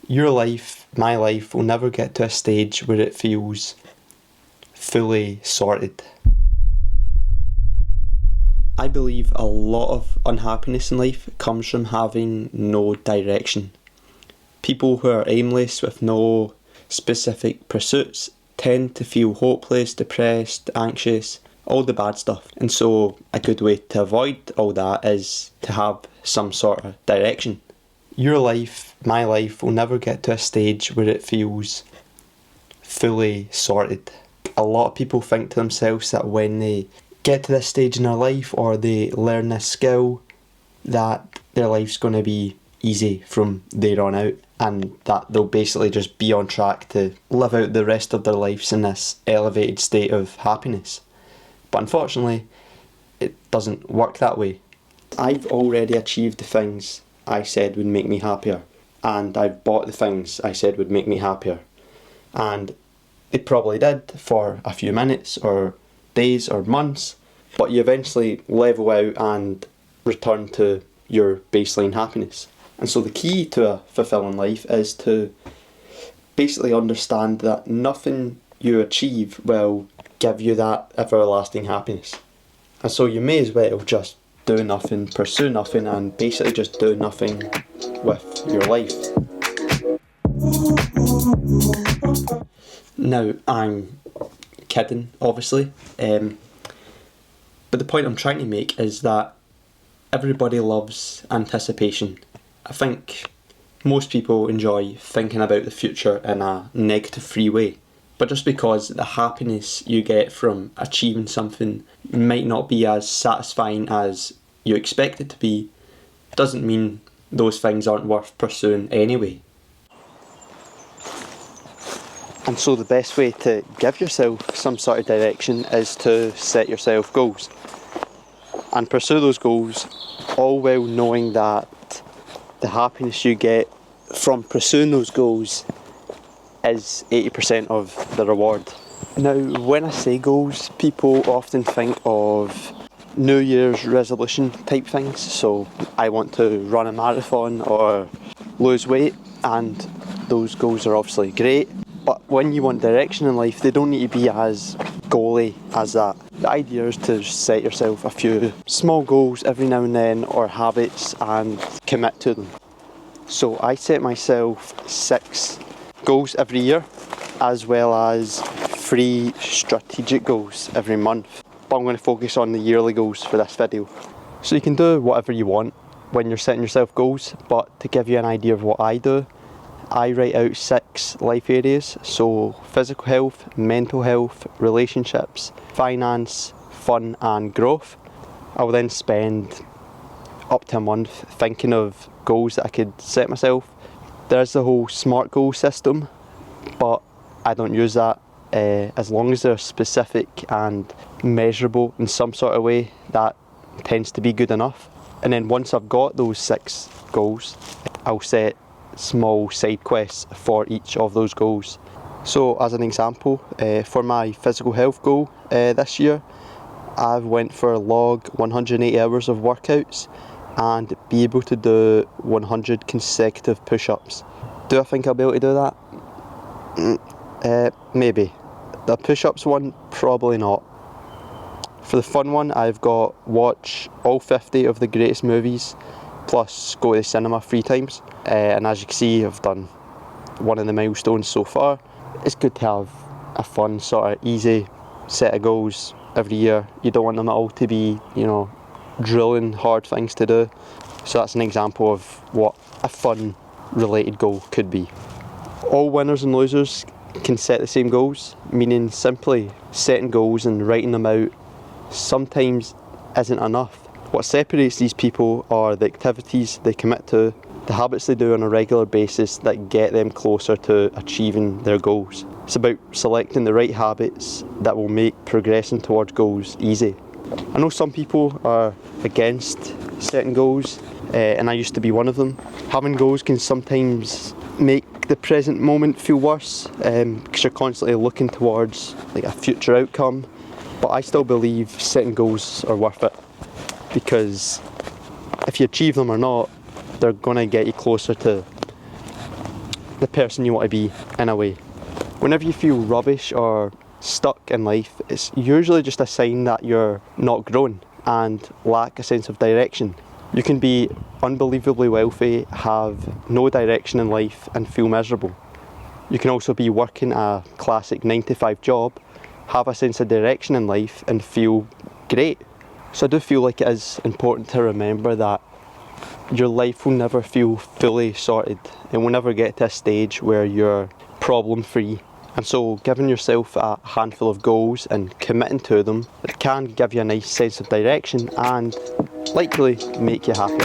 Your life, my life, will never get to a stage where it feels fully sorted. I believe a lot of unhappiness in life comes from having no direction. People who are aimless with no specific pursuits tend to feel hopeless, depressed, anxious, all the bad stuff. And so a good way to avoid all that is to have some sort of direction. Your life, my life, will never get to a stage where it feels fully sorted. A lot of people think to themselves that when they get to this stage in their life or they learn this skill, that their life's going to be easy from there on out, and that they'll basically just be on track to live out the rest of their lives in this elevated state of happiness. But unfortunately, it doesn't work that way. I've already achieved the things I said would make me happier, and I've bought the things I said would make me happier, and it probably did for a few minutes or days or months, but you eventually level out and return to your baseline happiness. And so the key to a fulfilling life is to basically understand that nothing you achieve will give you that everlasting happiness. And so you may as well just do nothing, pursue nothing, and basically just do nothing with your life. Now, I'm kidding, obviously, but the point I'm trying to make is that everybody loves anticipation. I think most people enjoy thinking about the future in a negative-free way. But just because the happiness you get from achieving something might not be as satisfying as you expect it to be, doesn't mean those things aren't worth pursuing anyway. And so the best way to give yourself some sort of direction is to set yourself goals and pursue those goals, all while knowing that the happiness you get from pursuing those goals is 80% of the reward. Now, when I say goals, people often think of New Year's resolution type things. So I want to run a marathon or lose weight, and those goals are obviously great. But when you want direction in life, they don't need to be as goally as that. The idea is to set yourself a few small goals every now and then, or habits, and commit to them. So I set myself 6 goals every year, as well as 3 strategic goals every month. But I'm going to focus on the yearly goals for this video. So you can do whatever you want when you're setting yourself goals, but to give you an idea of what I do, I write out 6 life areas, so physical health, mental health, relationships, finance, fun and growth. I will then spend up to a month thinking of goals that I could set myself. There's the whole SMART goal system, but I don't use that. As long as they're specific and measurable in some sort of way, that tends to be good enough. And then once I've got those 6 goals, I'll set small side quests for each of those goals. So as an example, for my physical health goal this year, I went for log 180 hours of workouts and be able to do 100 consecutive push-ups. Do I think I'll be able to do that? Maybe. The push-ups one, probably not. For the fun one, I've got watch all 50 of the greatest movies, plus go to the cinema 3 times. And as you can see, I've done one of the milestones so far. It's good to have a fun, sort of easy set of goals every year. You don't want them all to be, drilling hard things to do. So that's an example of what a fun related goal could be. All winners and losers can set the same goals, meaning simply setting goals and writing them out sometimes isn't enough. What separates these people are the activities they commit to, the habits they do on a regular basis that get them closer to achieving their goals. It's about selecting the right habits that will make progressing towards goals easy. I know some people are against setting goals, and I used to be one of them. Having goals can sometimes make the present moment feel worse, because you're constantly looking towards a future outcome. But I still believe setting goals are worth it, because if you achieve them or not, they're going to get you closer to the person you want to be in a way. Whenever you feel rubbish or stuck in life, it's usually just a sign that you're not growing and lack a sense of direction. You can be unbelievably wealthy, have no direction in life and feel miserable. You can also be working a classic 9-to-5 job, have a sense of direction in life and feel great. So I do feel like it is important to remember that your life will never feel fully sorted. It will never get to a stage where you're problem free. And so giving yourself a handful of goals and committing to them, it can give you a nice sense of direction and likely make you happy.